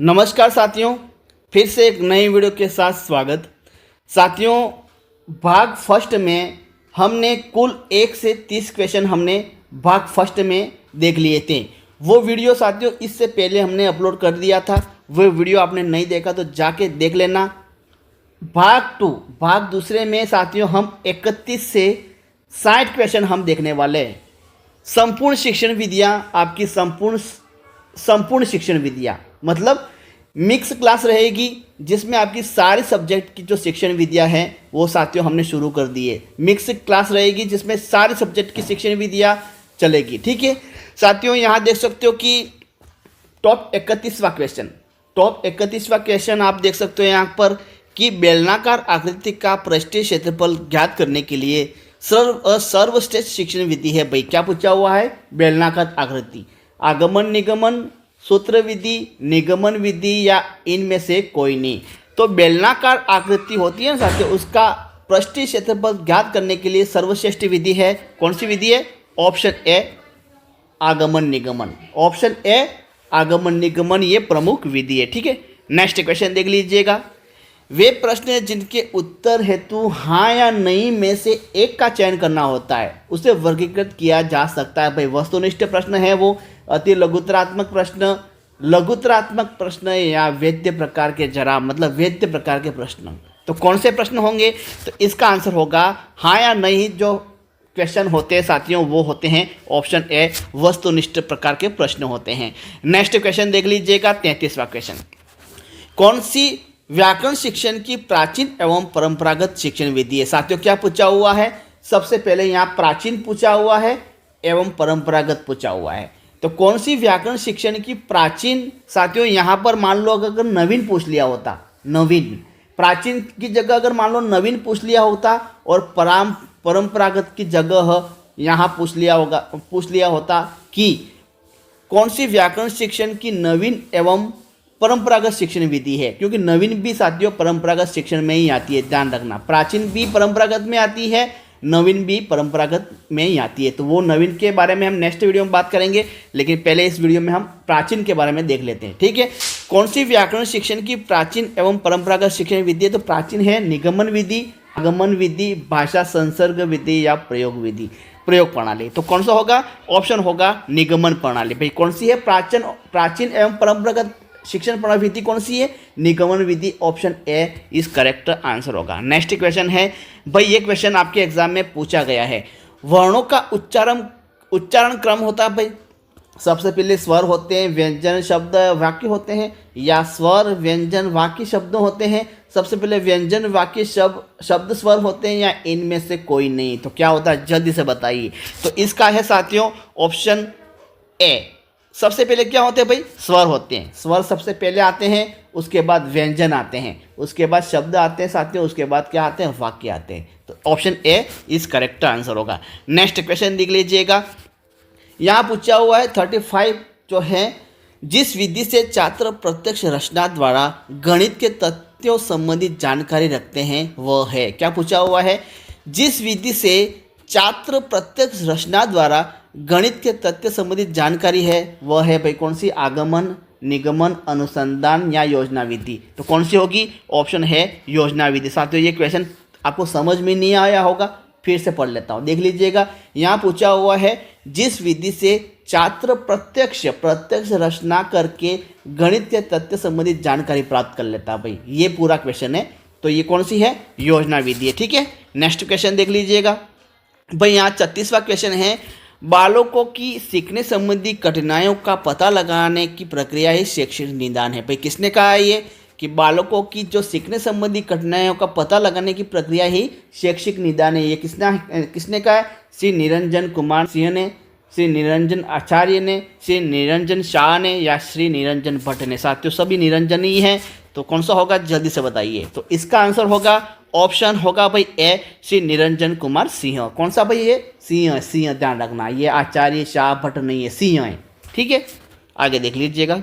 नमस्कार साथियों, फिर से एक नई वीडियो के साथ स्वागत। साथियों, भाग फर्स्ट में हमने कुल 1 से 30 क्वेश्चन हमने भाग फर्स्ट में देख लिए थे। वो वीडियो साथियों इससे पहले हमने अपलोड कर दिया था। वो वीडियो आपने नहीं देखा तो जाके देख लेना। भाग दूसरे में साथियों हम 31 से 60 क्वेश्चन हम देखने वाले हैं। संपूर्ण शिक्षण विधियाँ, आपकी संपूर्ण शिक्षण विधियाँ मतलब मिक्स क्लास रहेगी, जिसमें आपकी सारी सब्जेक्ट की जो शिक्षण विधियाँ हैं वो साथियों हमने शुरू कर दी है। मिक्स क्लास रहेगी जिसमें सारी सब्जेक्ट की शिक्षण विधियाँ चलेगी। ठीक है साथियों, यहाँ देख सकते हो कि टॉप 31वां क्वेश्चन आप देख सकते हो यहाँ पर कि बेलनाकार आकृति का पृष्ठीय क्षेत्रफल ज्ञात करने के लिए सर्वश्रेष्ठ शिक्षण विधि है। भाई क्या पूछा हुआ है? बेलनाकार आकृति, आगमन निगमन, सूत्र विधि, निगमन विधि या इनमें से कोई नहीं। तो बेलनाकार आकृति होती है ना साथियों, उसका पृष्ठीय क्षेत्रफल ज्ञात करने के लिए सर्वश्रेष्ठ विधि है। कौन सी विधि है? ऑप्शन ए आगमन निगमन। ऑप्शन ए आगमन निगमन ये प्रमुख विधि है। ठीक है, नेक्स्ट क्वेश्चन देख लीजिएगा। वे प्रश्न जिनके उत्तर हेतु हाँ या नहीं में से एक का चयन करना होता है उसे वर्गीकृत किया जा सकता है। भाई वस्तुनिष्ठ प्रश्न है वो, अति लघुतरात्मक प्रश्न या वेद्य प्रकार के वेद्य प्रकार के प्रश्न। तो कौन से प्रश्न होंगे? तो इसका आंसर होगा हाँ या नहीं। जो क्वेश्चन होते हैं साथियों वो होते हैं ऑप्शन ए, वस्तुनिष्ठ प्रकार के प्रश्न होते हैं। नेक्स्ट क्वेश्चन देख लीजिएगा, 33वां क्वेश्चन। कौन सी व्याकरण शिक्षण की प्राचीन एवं परंपरागत शिक्षण विधि है? साथियों क्या पूछा हुआ है? सबसे पहले यहाँ प्राचीन पूछा हुआ है एवं परंपरागत पूछा हुआ है। तो कौन सी व्याकरण शिक्षण की प्राचीन, साथियों यहाँ पर मान लो अगर नवीन पूछ लिया होता, नवीन प्राचीन की जगह अगर मान लो नवीन पूछ लिया होता और परंपरागत की जगह यहाँ पूछ लिया होता कि कौन सी व्याकरण शिक्षण की नवीन एवं परंपरागत शिक्षण विधि है, क्योंकि नवीन भी साथियों परंपरागत शिक्षण में ही आती है। ध्यान रखना, प्राचीन भी परंपरागत में आती है, नवीन भी परंपरागत में ही आती है। तो वो नवीन के बारे में हम नेक्स्ट वीडियो में बात करेंगे, लेकिन पहले इस वीडियो में हम प्राचीन के बारे में देख लेते हैं। ठीक है, कौन सी व्याकरण शिक्षण की प्राचीन एवं परंपरागत शिक्षण विधि है? तो प्राचीन है निगमन विधि, आगमन विधि, भाषा संसर्ग विधि या प्रयोग प्रणाली। तो कौन सा होगा? ऑप्शन होगा निगमन प्रणाली। भाई कौन सी है? प्राचीन एवं परंपरागत शिक्षण प्रणाली विधि कौन सी है? निगमन विधि। ऑप्शन ए इस करेक्ट आंसर होगा। नेक्स्ट क्वेश्चन है भाई, ये क्वेश्चन आपके एग्जाम में पूछा गया है। वर्णों का उच्चारण क्रम होता है भाई, सबसे पहले स्वर होते हैं, व्यंजन शब्द वाक्य होते हैं, या स्वर व्यंजन वाक्य शब्द होते हैं? सबसे पहले व्यंजन वाक्य शब्द स्वर होते हैं, या इनमें से कोई नहीं? तो क्या होता है जल्दी से बताइए। तो इसका है साथियों ऑप्शन ए। सबसे पहले क्या होते हैं भाई? स्वर होते हैं। स्वर सबसे पहले आते हैं, उसके बाद व्यंजन आते हैं, उसके बाद शब्द आते हैं साथियों, उसके बाद क्या आते हैं? वाक्य आते हैं। तो ऑप्शन ए इस करेक्ट आंसर होगा। नेक्स्ट क्वेश्चन देख लीजिएगा, यहाँ पूछा हुआ है 35 जो है, जिस विधि से छात्र प्रत्यक्ष रचना द्वारा गणित के तथ्यों संबंधित जानकारी रखते हैं वह है। क्या पूछा हुआ है? जिस विधि से छात्र प्रत्यक्ष रचना द्वारा गणित के तथ्य संबंधित जानकारी है वह है भाई कौन सी? आगमन, निगमन, अनुसंधान या योजना विधि। तो कौन सी होगी? ऑप्शन है योजना विधि। साथियों ये क्वेश्चन आपको समझ में नहीं आया होगा, फिर से पढ़ लेता हूँ, देख लीजिएगा। यहाँ पूछा हुआ है जिस विधि से छात्र प्रत्यक्ष रचना करके गणित के तथ्य संबंधित जानकारी प्राप्त कर लेता है। भाई ये पूरा क्वेश्चन है, तो ये कौन सी है? योजना विधि है। ठीक है, नेक्स्ट क्वेश्चन देख लीजिएगा भाई, यहाँ 36वां क्वेश्चन है। बालकों की सीखने संबंधी कठिनाइयों का पता लगाने की प्रक्रिया ही शैक्षिक निदान है। भाई किसने कहा है ये कि बालकों की जो सीखने संबंधी कठिनाइयों का पता लगाने की प्रक्रिया ही शैक्षिक निदान है? ये किसने कहा है? श्री निरंजन कुमार सिंह ने, श्री निरंजन आचार्य ने, श्री निरंजन शाह ने या श्री निरंजन भट्ट ने? साथियों सभी निरंजन ही हैं, तो कौन सा होगा जल्दी से बताइए। तो इसका आंसर होगा ऑप्शन होगा भाई ए, श्री निरंजन कुमार सिंह। कौन सा भाई? ये सिंह, ध्यान रखना, ये आचार्य शाह भट्ट नहीं है, सिंह है। ठीक है, आगे देख लीजिएगा।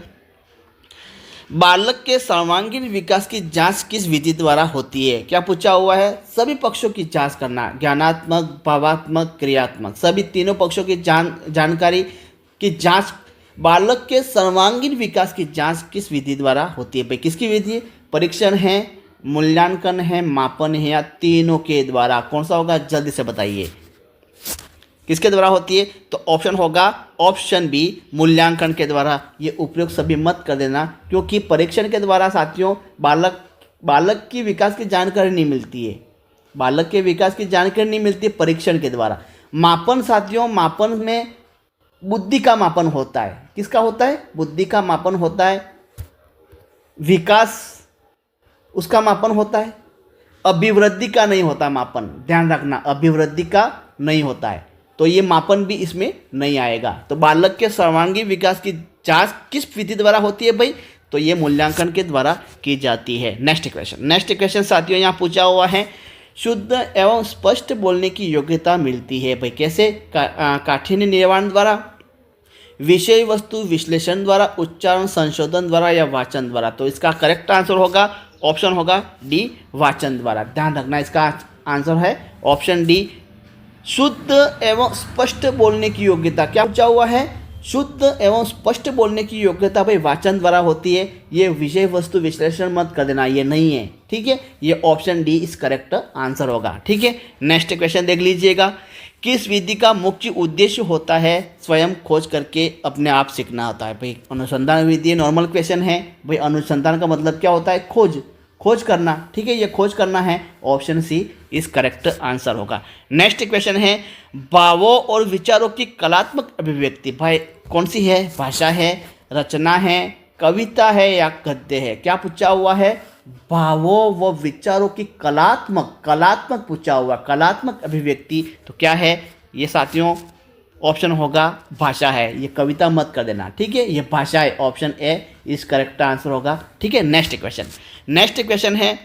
बालक के सर्वांगीण विकास की जांच किस विधि द्वारा होती है? क्या पूछा हुआ है? सभी पक्षों की जांच करना, ज्ञानात्मक, भावात्मक, क्रियात्मक, सभी तीनों पक्षों की जानकारी की जांच बालक के सर्वांगीण विकास की जांच किस विधि द्वारा होती है? भाई किसकी विधि है? परीक्षण है, मूल्यांकन है, मापन है, या तीनों के द्वारा? कौन सा होगा, जल्दी से बताइए, किसके द्वारा होती है? तो ऑप्शन होगा ऑप्शन बी, मूल्यांकन के द्वारा। ये उपयोग सभी मत कर देना, क्योंकि परीक्षण के द्वारा साथियों बालक की विकास की जानकारी नहीं मिलती है, बालक के विकास की जानकारी नहीं मिलती है परीक्षण के द्वारा। मापन साथियों, मापन में बुद्धि का मापन होता है। किसका होता है? बुद्धि का मापन होता है, विकास उसका मापन होता है, अभिवृद्धि का नहीं होता मापन, ध्यान रखना, अभिवृद्धि का नहीं होता है, तो ये मापन भी इसमें नहीं आएगा। तो बालक के सर्वांगीण विकास की जांच किस विधि द्वारा होती है भाई? तो ये मूल्यांकन के द्वारा की जाती है। नेक्स्ट क्वेश्चन साथियों यहाँ पूछा हुआ है, शुद्ध एवं स्पष्ट बोलने की योग्यता मिलती है भाई कैसे? काठिन्य निर्माण द्वारा, विषय वस्तु विश्लेषण द्वारा, उच्चारण संशोधन द्वारा, या वाचन द्वारा? तो इसका करेक्ट आंसर होगा ऑप्शन होगा डी, वाचन द्वारा। ध्यान रखना, इसका आंसर है ऑप्शन डी, शुद्ध एवं स्पष्ट बोलने की योग्यता। क्या पूछा हुआ है? शुद्ध एवं स्पष्ट बोलने की योग्यता भाई वाचन द्वारा होती है। ये विषय वस्तु विश्लेषण मत कर देना, ये नहीं है, ठीक है। ये ऑप्शन डी इस करेक्ट आंसर होगा, ठीक है। नेक्स्ट क्वेश्चन देख लीजिएगा, किस विधि का मुख्य उद्देश्य होता है? स्वयं खोज करके अपने आप सीखना होता है भाई। अनुसंधान विधि नॉर्मल क्वेश्चन है भाई। अनुसंधान का मतलब क्या होता है? खोज करना, ठीक है। ये खोज करना है, ऑप्शन सी इस करेक्ट आंसर होगा। नेक्स्ट क्वेश्चन है, भावों और विचारों की कलात्मक अभिव्यक्ति भाई कौन सी है? भाषा है, रचना है, कविता है, या गद्य है? क्या पूछा हुआ है? भावों व विचारों की कलात्मक पूछा हुआ, कलात्मक अभिव्यक्ति। तो क्या है ये साथियों? ऑप्शन होगा भाषा है, ये कविता मत कर देना, ठीक है। ये भाषा है, ऑप्शन ए इस करेक्ट आंसर होगा, ठीक है। नेक्स्ट क्वेश्चन है,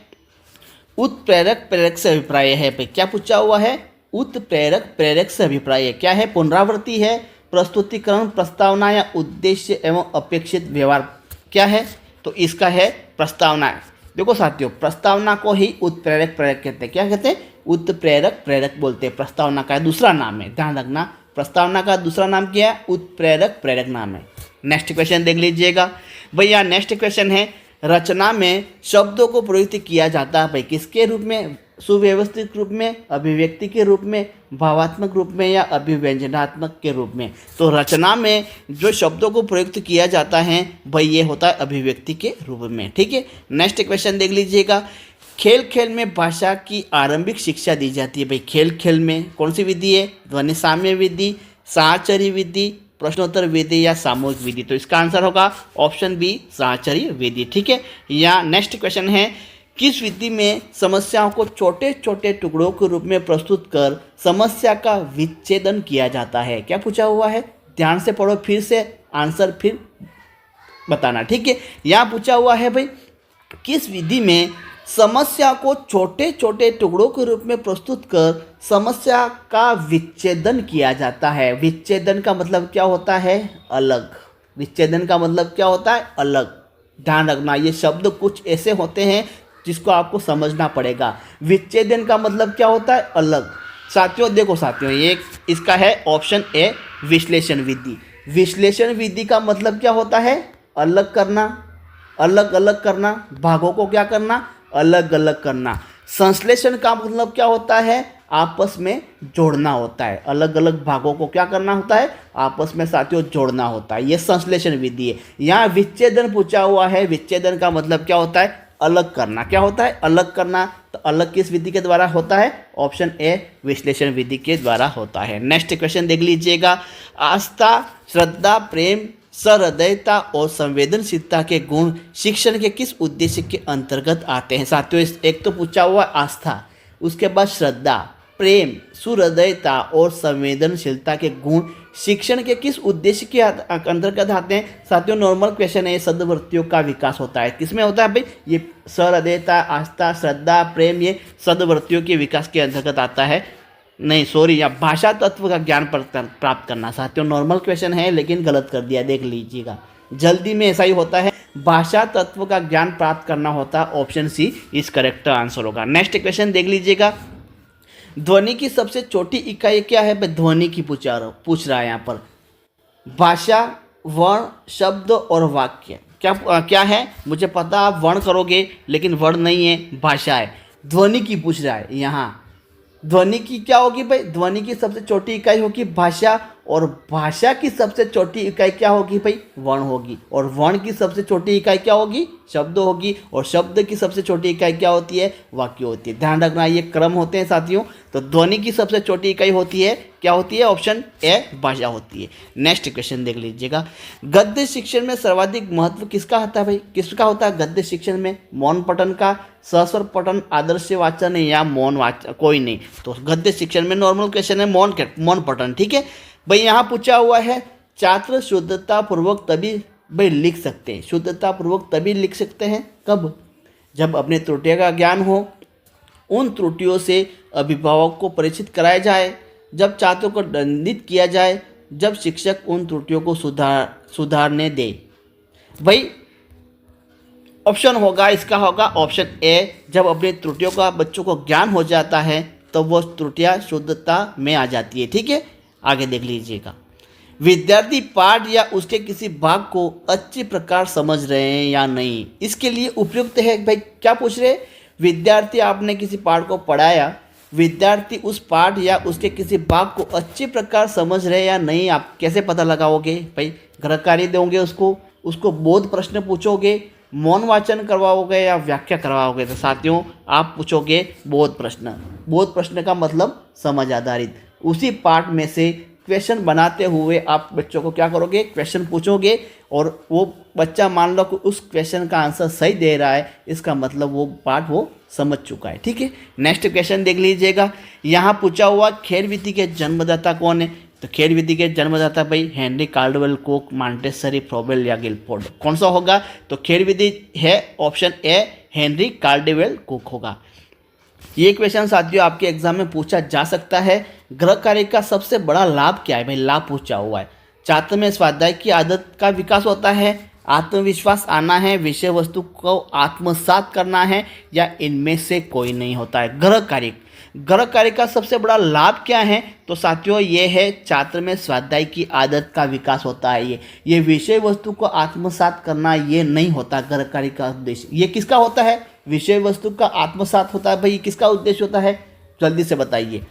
उत्प्रेरक प्रेरक से अभिप्राय है भाई। क्या पूछा हुआ है? उत्प्रेरक प्रेरक से अभिप्राय क्या है? पुनरावृत्ति है, प्रस्तुतिकरण, प्रस्तावना, या उद्देश्य एवं अपेक्षित व्यवहार? क्या है? तो इसका है प्रस्तावना। देखो साथियों, प्रस्तावना को ही उत्प्रेरक प्रेरक कहते हैं। क्या कहते हैं? उत्प्रेरक प्रेरक बोलते हैं। प्रस्तावना का दूसरा नाम है, ध्यान रखना, प्रस्तावना का दूसरा नाम क्या है? उत्प्रेरक प्रेरक नाम है। नेक्स्ट क्वेश्चन देख लीजिएगा भैया। नेक्स्ट क्वेश्चन है, रचना में शब्दों को प्रयुक्त किया जाता है भाई किसके रूप में? सुव्यवस्थित रूप में, अभिव्यक्ति के रूप में, भावात्मक रूप में, या अभिव्यंजनात्मक के रूप में? तो रचना में जो शब्दों को प्रयुक्त किया जाता है भाई ये होता है अभिव्यक्ति के रूप में, ठीक है। नेक्स्ट क्वेश्चन देख लीजिएगा, खेल में भाषा की आरंभिक शिक्षा दी जाती है भाई खेल में कौन सी विधि है? ध्वनि साम्य विधि, साहचर्य विधि, प्रश्नोत्तर विधि, या सामूहिक विधि? तो इसका आंसर होगा ऑप्शन बी, साहचर्य विधि, ठीक है। या नेक्स्ट क्वेश्चन है, किस विधि में समस्याओं को छोटे छोटे टुकड़ों के रूप में प्रस्तुत कर समस्या का विच्छेदन किया जाता है? क्या पूछा हुआ है? ध्यान से पढ़ो, फिर से आंसर फिर बताना, ठीक है। यहाँ पूछा हुआ है भाई, किस विधि में समस्या को छोटे छोटे टुकड़ों के रूप में प्रस्तुत कर समस्या का विच्छेदन किया जाता है? विच्छेदन का मतलब क्या होता है? अलग। विच्छेदन का मतलब क्या होता है? अलग। ध्यान रखना, ये शब्द कुछ ऐसे होते हैं जिसको आपको समझना पड़ेगा। विच्छेदन का मतलब क्या होता है? अलग। साथियों देखो साथियों, ये इसका है ऑप्शन ए, विश्लेषण विधि। विश्लेषण विधि का मतलब क्या होता है? अलग करना, अलग अलग करना, भागों को क्या करना? अलग अलग करना। संश्लेषण का मतलब क्या होता है? आपस में जोड़ना होता है। अलग अलग भागों को क्या करना होता है? आपस में साथियों जोड़ना होता है। ये संश्लेषण विधि है। यहाँ विच्छेदन पूछा हुआ है, विच्छेदन का मतलब क्या होता है? अलग करना। क्या होता है? अलग करना। तो अलग किस विधि के द्वारा होता है? ऑप्शन ए, विश्लेषण विधि के द्वारा होता है। नेक्स्ट क्वेश्चन देख लीजिएगा, आस्था, श्रद्धा, प्रेम, सहृदयता और संवेदनशीलता के गुण शिक्षण के किस उद्देश्य के अंतर्गत आते हैं? साथियों एक तो पूछा हुआ आस्था, उसके बाद श्रद्धा, प्रेम, सुहृदयता और संवेदनशीलता के गुण शिक्षण के किस उद्देश्य के अंतर्गत आते हैं? साथियों नॉर्मल क्वेश्चन है, ये सद्वृत्तियों का विकास होता है। किसमें होता है भाई? ये सहृदयता, आस्था, श्रद्धा, प्रेम, ये सद्वृत्तियों के विकास के अंतर्गत आता है। नहीं सॉरी, या भाषा तत्व का ज्ञान प्राप्त करना। साथियों नॉर्मल क्वेश्चन है लेकिन गलत कर दिया, देख लीजिएगा, जल्दी में ऐसा ही होता है। भाषा तत्व का ज्ञान प्राप्त करना होता है, ऑप्शन सी इस करेक्ट आंसर होगा। नेक्स्ट क्वेश्चन देख लीजिएगा, ध्वनि की सबसे छोटी इकाई क्या है? ध्वनि की पूछ रहा है यहाँ पर। भाषा, वर्ण, शब्द और वाक्य। क्या है मुझे पता, आप वर्ण करोगे लेकिन वर्ण नहीं है, भाषा है। ध्वनि की पूछ रहा है यहाँ। ध्वनि की क्या होगी भाई, ध्वनि की सबसे छोटी इकाई होगी भाषा, और भाषा की सबसे छोटी इकाई क्या होगी भाई, वर्ण होगी, और वर्ण की सबसे छोटी इकाई क्या होगी, शब्द होगी, और शब्द की सबसे छोटी इकाई क्या होती है, वाक्य होती है। ध्यान रखना ये क्रम होते हैं साथियों। तो ध्वनि की सबसे छोटी इकाई होती है, क्या होती है, ऑप्शन ए भाषा होती है। नेक्स्ट क्वेश्चन देख लीजिएगा। गद्य शिक्षण में सर्वाधिक महत्व किसका होता है भाई, किसका होता है गद्य शिक्षण में, मौन पठन का, सस्वर पठन, आदर्श वाचन या मौन वाचन, कोई नहीं। तो गद्य शिक्षण में नॉर्मल क्वेश्चन है मौन पठन, ठीक है भाई। यहाँ पूछा हुआ है छात्र शुद्धता पूर्वक तभी भाई लिख सकते हैं, शुद्धता पूर्वक तभी लिख सकते हैं कब, जब अपने त्रुटियों का ज्ञान हो, उन त्रुटियों से अभिभावक को परिचित कराया जाए, जब छात्रों को दंडित किया जाए, जब शिक्षक उन त्रुटियों को सुधारने दे। भाई ऑप्शन होगा इसका होगा ऑप्शन ए, जब अपनी त्रुटियों का बच्चों को ज्ञान हो जाता है तो वो त्रुटियां शुद्धता में आ जाती है, ठीक है। आगे देख लीजिएगा। विद्यार्थी पाठ या उसके किसी भाग को अच्छी प्रकार समझ रहे हैं या नहीं, इसके लिए उपयुक्त है भाई। क्या पूछ रहे हैं, विद्यार्थी आपने किसी पाठ को पढ़ाया, विद्यार्थी उस पाठ या उसके किसी भाग को अच्छी प्रकार समझ रहे हैं या नहीं, आप कैसे पता लगाओगे भाई, गृह कार्य दोगे उसको बोध प्रश्न पूछोगे, मौन वाचन करवाओगे या व्याख्या करवाओगे। तो साथियों आप पूछोगे बोध प्रश्न। बोध प्रश्न का मतलब समझ आधारित, उसी पार्ट में से क्वेश्चन बनाते हुए आप बच्चों को क्या करोगे, क्वेश्चन पूछोगे, और वो बच्चा मान लो कि उस क्वेश्चन का आंसर सही दे रहा है, इसका मतलब वो पार्ट वो समझ चुका है, ठीक है। नेक्स्ट क्वेश्चन देख लीजिएगा। यहाँ पूछा हुआ खेल विधि के जन्मदाता कौन है, तो खेल विधि के जन्मदाता भाई Henry Caudwell, Coke, Montessori, Froebel या गिलफोर्ड, कौन सा होगा, तो खेल विधि है option A Henry Caudwell Coke होगा। ये क्वेश्चन साथियों आपके एग्जाम में पूछा जा सकता है। गृह कार्य का सबसे बड़ा लाभ क्या है भाई, लाभ पूछा हुआ है। छात्र में स्वाध्याय की आदत का विकास होता है, आत्मविश्वास आना है, विषय वस्तु को आत्मसात करना है, या इनमें से कोई नहीं होता है। गृह कार्य का सबसे बड़ा लाभ क्या है, तो साथियों ये है छात्र में स्वाध्याय की आदत का विकास होता है। ये विषय वस्तु को आत्मसात करना ये नहीं होता गृह कार्य का उद्देश्य। ये किसका होता है, विषय वस्तु का आत्मसात होता है भाई, किसका उद्देश्य होता है, जल्दी से बताइए।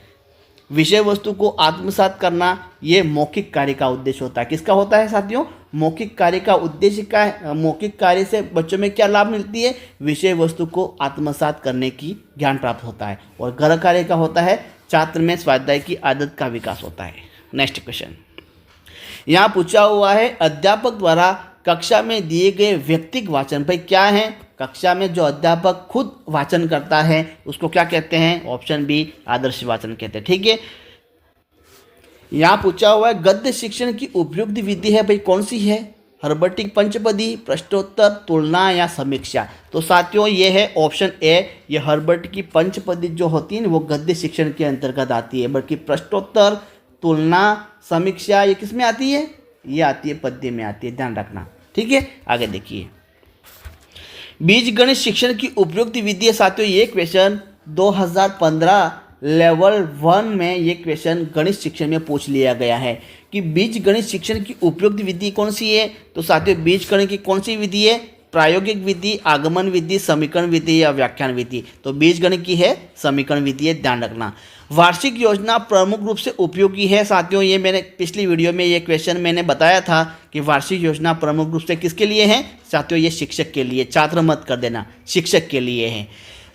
विषय वस्तु को आत्मसात करना ये मौखिक कार्य का उद्देश्य होता है। किसका होता है साथियों, मौखिक कार्य का उद्देश्य क्या है, मौखिक कार्य से बच्चों में क्या लाभ मिलती है, विषय वस्तु को आत्मसात करने की ज्ञान प्राप्त होता है। और गृह कार्य का होता है छात्र में स्वाध्याय की आदत का विकास होता है। नेक्स्ट क्वेश्चन यहाँ पूछा हुआ है अध्यापक द्वारा कक्षा में दिए गए व्यक्तिगत वाचन, भाई क्या है, कक्षा में जो अध्यापक खुद वाचन करता है उसको क्या कहते हैं, ऑप्शन बी आदर्श वाचन कहते हैं, ठीक है। यहाँ पूछा हुआ है गद्य शिक्षण की उपयुक्त विधि है भाई, कौन सी है, हर्बटिक पंचपदी, प्रश्नोत्तर, तुलना या समीक्षा। तो साथियों ये है ऑप्शन ए, ये हर्बर्ट की पंचपदी जो होती है वो गद्य शिक्षण के अंतर्गत आती है, बल्कि प्रश्नोत्तर, तुलना, समीक्षा ये किस में आती है, ये आती है पद्य में आती है, ध्यान रखना, ठीक है। आगे देखिए बीज गणित शिक्षण की उपयुक्त विधि है साथियों। ये क्वेश्चन 2015 लेवल 1 में ये क्वेश्चन गणित शिक्षण में पूछ लिया गया है कि बीज गणित शिक्षण की उपयुक्त विधि कौन सी है। तो साथियों बीज गणित की कौन सी विधि है, प्रायोगिक विधि, आगमन विधि, समीकरण विधि या व्याख्यान विधि। तो बीज गणित की है समीकरण विधि है, ध्यान रखना। वार्षिक योजना प्रमुख रूप से उपयोगी है साथियों, ये मैंने पिछली वीडियो में ये क्वेश्चन मैंने बताया था कि वार्षिक योजना प्रमुख रूप से किसके लिए है साथियों, ये शिक्षक के लिए, छात्र मत कर देना, शिक्षक के लिए है।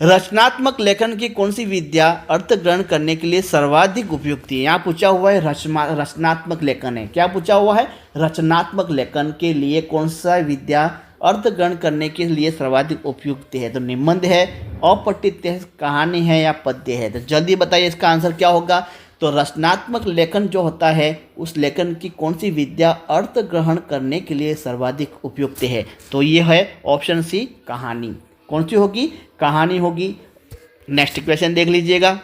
रचनात्मक लेखन की कौन सी विद्या अर्थ ग्रहण करने के लिए सर्वाधिक उपयुक्त है। यहाँ पूछा हुआ है रचनात्मक लेखन है, क्या पूछा हुआ है, रचनात्मक लेखन के लिए कौन सा विद्या अर्थ ग्रहण करने के लिए सर्वाधिक उपयुक्त है। तो निबंध है, अपठित है, कहानी है या पद्य है। तो जल्दी बताइए इसका आंसर क्या होगा। तो रचनात्मक लेखन जो होता है उस लेखन की कौन सी विद्या अर्थ ग्रहण करने के लिए सर्वाधिक उपयुक्त है। तो ये है ऑप्शन सी कहानी, कौन सी होगी, कहानी होगी। नेक्स्ट क्वेश्चन देख लीजिएगा।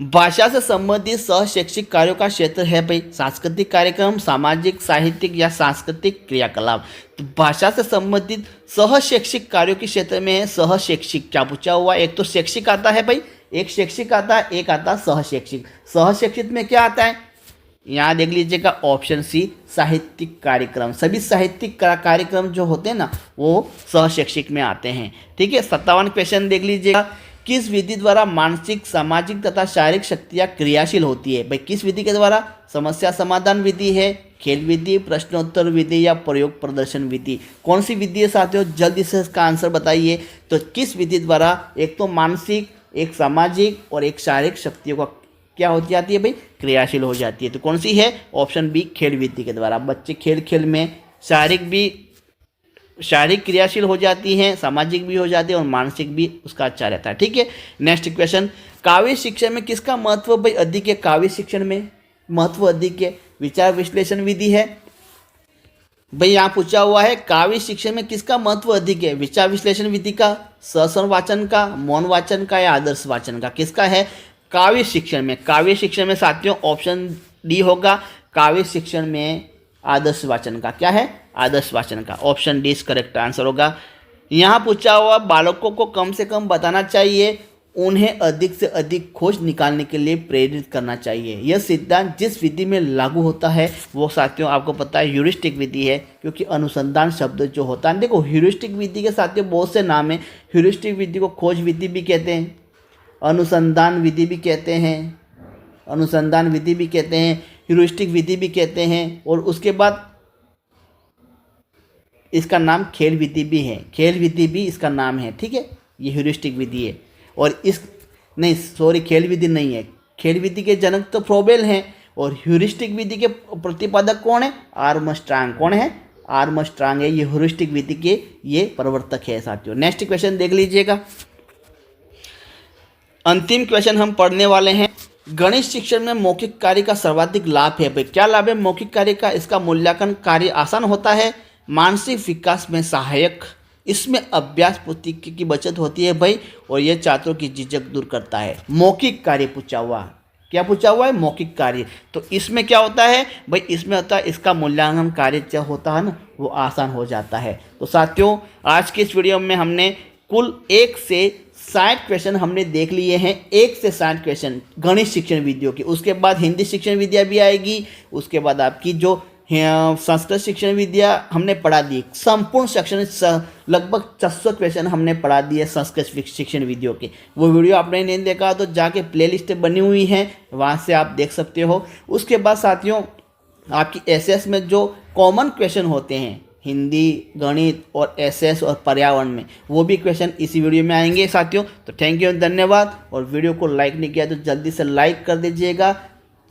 भाषा से संबंधित सहशैक्षिक कार्यों का क्षेत्र है भाई, सांस्कृतिक कार्यक्रम, सामाजिक, साहित्यिक या सांस्कृतिक क्रियाकलाप। तो भाषा से संबंधित सहशैक्षिक कार्यों के क्षेत्र में है सहशैक्षिक। क्या पूछा हुआ, एक तो शैक्षिक आता है भाई, एक शैक्षिक आता है, एक आता है सहशैक्षिक। सहशैक्षिक में क्या आता है, यहाँ देख लीजिएगा ऑप्शन सी साहित्यिक कार्यक्रम। सभी साहित्यिक कार्यक्रम जो होते हैं ना वो सहशैक्षिक में आते हैं। ठीक है, 57 क्वेश्चन देख लीजिएगा। किस विधि द्वारा मानसिक, सामाजिक तथा शारीरिक शक्तियाँ क्रियाशील होती है? भाई किस विधि के द्वारा? समस्या समाधान विधि है, खेल विधि, प्रश्नोत्तर विधि या प्रयोग प्रदर्शन विधि? कौन सी विधि है साथियों? जल्दी से इसका आंसर बताइए। तो किस विधि द्वारा एक तो मानसिक, एक सामाजिक और एक शारीरिक शक्तियों का क्या होती जाती है भाई? क्रियाशील हो जाती है। तो कौन सी है? ऑप्शन बी खेल विधि के द्वारा। बच्चे खेल खेल में शारीरिक क्रियाशील हो जाती हैं, सामाजिक भी हो जाती है और मानसिक भी उसका अच्छा रहता है। ठीक है, नेक्स्ट क्वेश्चन, काव्य शिक्षण में किसका महत्व भाई अधिक है? काव्य शिक्षण में महत्व अधिक है, विचार विश्लेषण विधि है। भाई यहाँ पूछा हुआ है काव्य शिक्षण में किसका महत्व अधिक है? विचार विश्लेषण विधि का, सस्वर वाचन का, मौन वाचन का या आदर्श वाचन का? किसका है? काव्य शिक्षण में। काव्य शिक्षण में साथियों ऑप्शन डी होगा। काव्य शिक्षण में आदर्श वाचन का। क्या है? आदर्श वाचन का। ऑप्शन डी करेक्ट आंसर होगा। यहाँ पूछा हुआ बालकों को कम से कम बताना चाहिए, उन्हें अधिक से अधिक खोज निकालने के लिए प्रेरित करना चाहिए। यह सिद्धांत जिस विधि में लागू होता है वो साथियों आपको पता है ह्यूरिस्टिक विधि है, क्योंकि अनुसंधान शब्द जो होता है, देखो ह्यूरिस्टिक विधि के साथियों बहुत से नाम हैं। ह्यूरिस्टिक विधि को खोज विधि भी कहते हैं, अनुसंधान विधि भी कहते हैं, अनुसंधान विधि भी कहते हैं, ह्यूरिस्टिक विधि भी कहते हैं, और उसके बाद इसका नाम खेल विधि भी है। खेल विधि भी इसका नाम है। ठीक है, ये ह्यूरिस्टिक विधि है। और खेल विधि नहीं है। खेल विधि के जनक तो फ्रोबेल हैं और ह्यूरिस्टिक विधि के प्रतिपादक कौन है? आर्मस्ट्रांग। कौन है? आर्मस्ट्रांग है। ये ह्यूरिस्टिक विधि के ये प्रवर्तक है साथियों। नेक्स्ट क्वेश्चन देख लीजिएगा। अंतिम क्वेश्चन हम पढ़ने वाले हैं। गणित शिक्षण में मौखिक कार्य का सर्वाधिक लाभ है। भाई क्या लाभ है मौखिक कार्य का? इसका मूल्यांकन कार्य आसान होता है, मानसिक विकास में सहायक, इसमें अभ्यास पुस्तिक की बचत होती है भाई, और यह छात्रों की झिझक दूर करता है। मौखिक कार्य पूछा हुआ। क्या पूछा हुआ है? मौखिक कार्य। तो इसमें क्या होता है भाई? इसमें होता है इसका मूल्यांकन कार्य जो होता है ना वो आसान हो जाता है। तो साथियों आज के इस वीडियो में हमने कुल 1 से 60 क्वेश्चन हमने देख लिए हैं। 1 से 60 क्वेश्चन गणित शिक्षण विधियों की। उसके बाद हिंदी शिक्षण विद्या भी आएगी। उसके बाद आपकी जो संस्कृत शिक्षण विद्या हमने पढ़ा दी, संपूर्ण सेक्शन लगभग 600 क्वेश्चन हमने पढ़ा दिए संस्कृत शिक्षण विधियों के। वो वीडियो आपने नहीं देखा तो जाके प्लेलिस्ट बनी हुई हैं, वहाँ से आप देख सकते हो। उसके बाद साथियों आपकी एसएस में जो कॉमन क्वेश्चन होते हैं हिंदी, गणित और एसएस और पर्यावरण में, वो भी क्वेश्चन इसी वीडियो में आएंगे साथियों। तो थैंक यू, धन्यवाद। और वीडियो को लाइक नहीं किया तो जल्दी से लाइक कर दीजिएगा,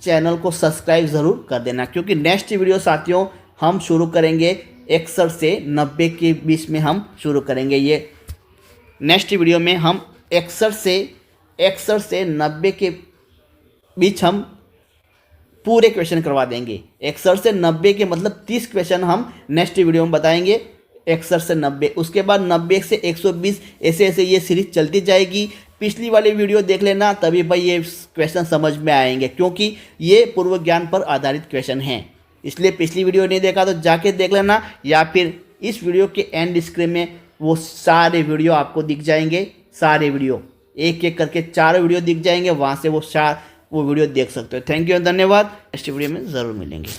चैनल को सब्सक्राइब ज़रूर कर देना, क्योंकि नेक्स्ट वीडियो साथियों हम शुरू करेंगे 61 से 90 के बीच में हम शुरू करेंगे। ये नेक्स्ट वीडियो में हम 61 से 90 के बीच हम पूरे क्वेश्चन करवा देंगे। 61 से 90 के मतलब 30 क्वेश्चन हम नेक्स्ट वीडियो में बताएंगे। 61 से 90, उसके बाद 90 से 120, ऐसे ऐसे ये सीरीज चलती जाएगी। पिछली वाली वीडियो देख लेना, तभी भाई ये क्वेश्चन समझ में आएंगे, क्योंकि ये पूर्व ज्ञान पर आधारित क्वेश्चन हैं। इसलिए पिछली वीडियो नहीं देखा तो जाके देख लेना, या फिर इस वीडियो के एंड स्क्रीन में वो सारे वीडियो आपको दिख जाएंगे। सारे वीडियो एक एक करके 4 वीडियो दिख जाएंगे, वहाँ से वो वीडियो देख सकते हो। थैंक यू, धन्यवाद। नेक्स्ट वीडियो में ज़रूर मिलेंगे।